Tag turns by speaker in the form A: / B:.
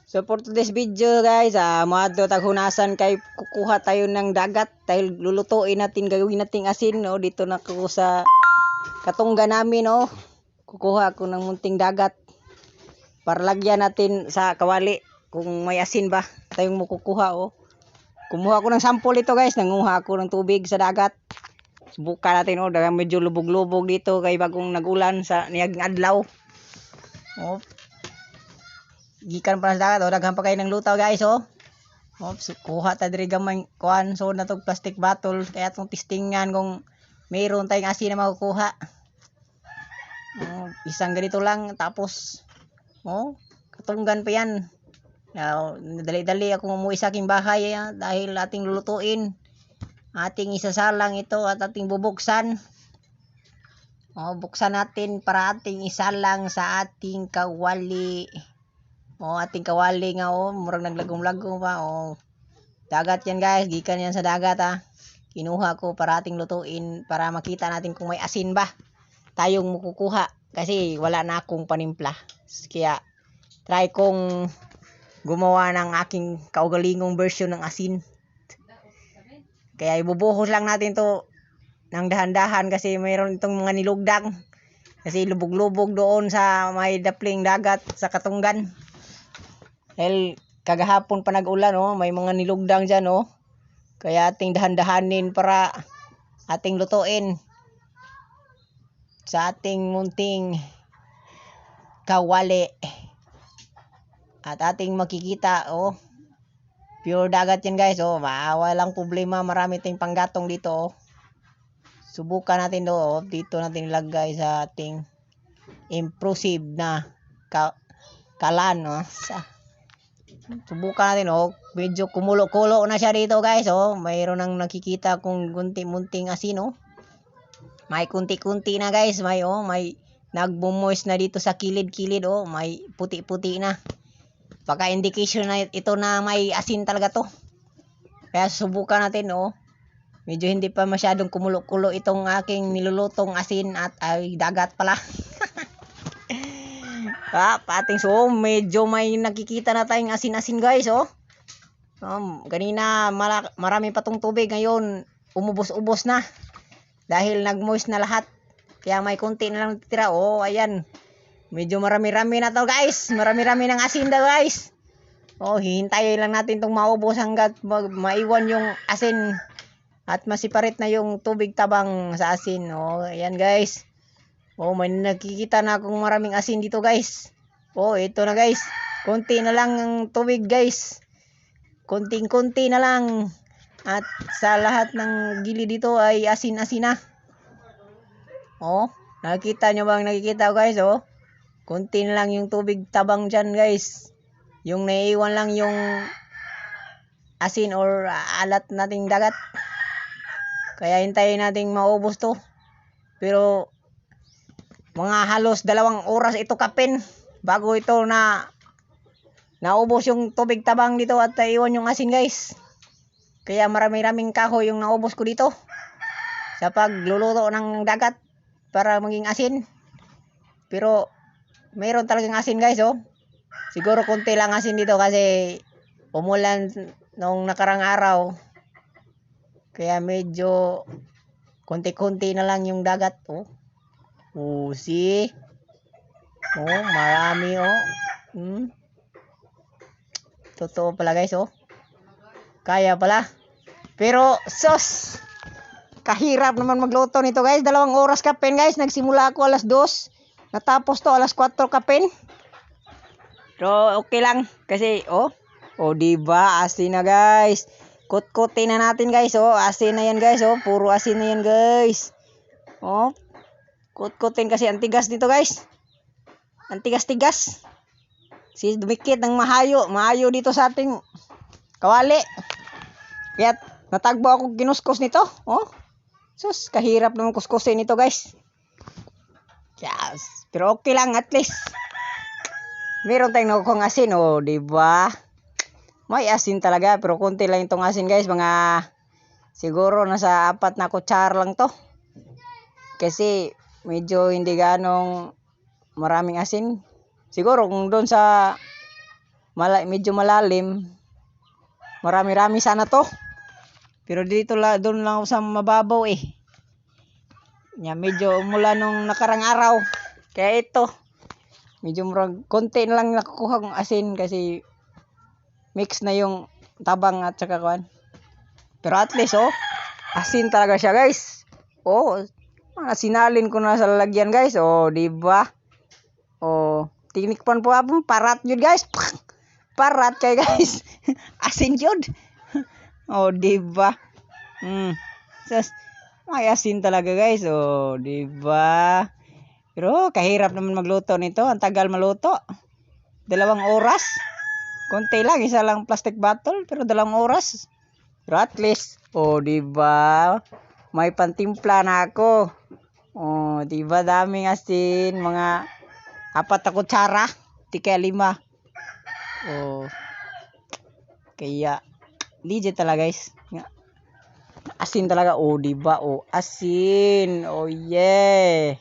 A: So for today's video guys, maadto taghunasan kay kukuha tayo ng dagat dahil lulutuin natin, gagawin nating asin no dito na ko sa katungga namin no. Kukuha ako ng munting dagat para lagyan natin sa kawali kung may asin ba tayong makukuha oh. Kumuha ako ng sample ito guys, nanguha ako ng tubig sa dagat. Subukan natin oh, dahil medyo lubog-lubog dito kay bagong nagulan sa niyaging adlaw. Oh. Gikan pa sa dagat oh, daghan pa kayo ng lutaw guys oh. Oops, kuha ta diri gamay kuan so na tog plastic bottle kaya tong testingan kung mayroon tayong asin na makukuha. Oh, isang ganito lang tapos oh, katunggan pa yan. Dali-dali ako umuwi sa aking bahay dahil ating lulutuin. Ating isasalang ito at ating bubuksan. Oh, buksan natin para ating isalang sa ating kawali. Oh, ating kawali nga oh, murag naglagom-lagom pa oh. Dagat yan guys, gikan yan sa dagat Kinuha ko para ating lutuin para makita natin kung may asin ba tayong makukuha kasi wala na akong panimpla. Kaya try kong gumawa ng aking kaugalingong version ng asin. Kaya ibubuhos lang natin to ng dahan-dahan kasi mayroon itong mga nilugdang. Kasi lubog-lubog doon sa may dapling dagat sa Katunggan. Dahil kagahapon pa nag-ulan oh, may mga nilugdang dyan oh. Kaya ating dahan-dahanin para ating lutuin sa ating munting kawali. At ating makikita oh, pure dagat yan guys oh, walang problema, marami tayong panggatong dito oh. Subukan natin oh, dito natin ilagay sa ating impressive na kalan oh. Subukan natin oh, medyo kumulo-kulo na siya dito guys oh. Mayroon nang nakikita kung gunti-munting asin oh. May kunti-kunti na guys, may nagbumoist na dito sa kilid-kilid oh, may puti-puti na. Baka indication na ito na may asin talaga to. Kaya subukan natin oh. Medyo hindi pa masyadong kumulo-kulo itong aking nilulutong asin at ay dagat pala. Pating so medyo may nakikita na tayong asin-asin guys oh. Kanina marami pa tong tubig, ngayon umubos-ubos na. Dahil nagmoist na lahat. Kaya may konti na lang titira oh, ayan. Medyo marami-rami na to guys. Marami-rami ng asin daw guys. Oh, hihintayin lang natin tong maubos hanggat maiwan yung asin at masiparit na yung tubig tabang sa asin. Oh, ayan guys. Oh, may nakikita na akong maraming asin dito guys. Oh, ito na guys. Konti na lang ang tubig guys. Konting-konti na lang. At sa lahat ng gilid dito ay asin-asin na. Oh, nakikita nyo bang nakikita guys oh? Konti na lang yung tubig tabang dyan guys. Yung naiiwan lang yung asin or alat nating dagat. Kaya hintayin nating maubos to. Pero mga halos 2 oras ito kapin bago ito na naubos yung tubig tabang dito at naiwan yung asin guys. Kaya marami-raming kahoy yung naubos ko dito sa pagluluto ng dagat para maging asin. Pero mayroon talagang asin guys oh. Siguro konti lang asin dito kasi umulan nung nakarang araw. Kaya medyo konti-konti na lang yung dagat oh. Oh, see? Oh, marami oh. Totoo pala guys oh. Kaya pala. Pero sos, kahirap naman magluto nito guys. 2 oras kapin guys. Nagsimula ako alas 2. Natapos to alas 4 kapin. Pero okay lang kasi oh, diba asin na guys. Kut-kutin na natin guys oh. Asin na yan guys oh. Puro asin na yan guys. Oh, kut-kutin kasi antigas nito guys. Antigas-tigas. Si dumikit ng mahayo dito sa ating kawali. Kaya natagbo ako ginuskos nito oh. Sus, kahirap naman kuskusin nito guys. Yes, pero okay lang at least. Meron tayong nakukuhang asin oh, di ba? May asin talaga pero konti lang itong asin guys, mga siguro nasa 4 na kutsara lang to. Kasi medyo hindi ganong maraming asin. Siguro kung doon sa medyo malalim. Marami-rami sana to. Pero dito doon lang ako sa mababaw eh. Medyo mula nung nakarang araw. Kaya ito. Medyo konti na lang nakukuha kong asin kasi mix na yung tabang at saka kuan. Pero at least asin talaga siya guys. Sinalin ko na sa lalagyan guys. Di ba? Tinikpan po abong parat yun guys. Parat kay guys. Asin yun. Di ba? May asin talaga guys. Di ba? Pero kahirap naman magluto nito. Ang tagal maluto. 2 oras. Konti lang, isa lang plastic bottle pero 2 oras. Pero at least, di ba? May pantimpla na ako. Di ba daming asin, mga 4 na kutsara, di kaya 5. Kaya legit talaga guys. Asin talaga, di ba? Asin. Yeah.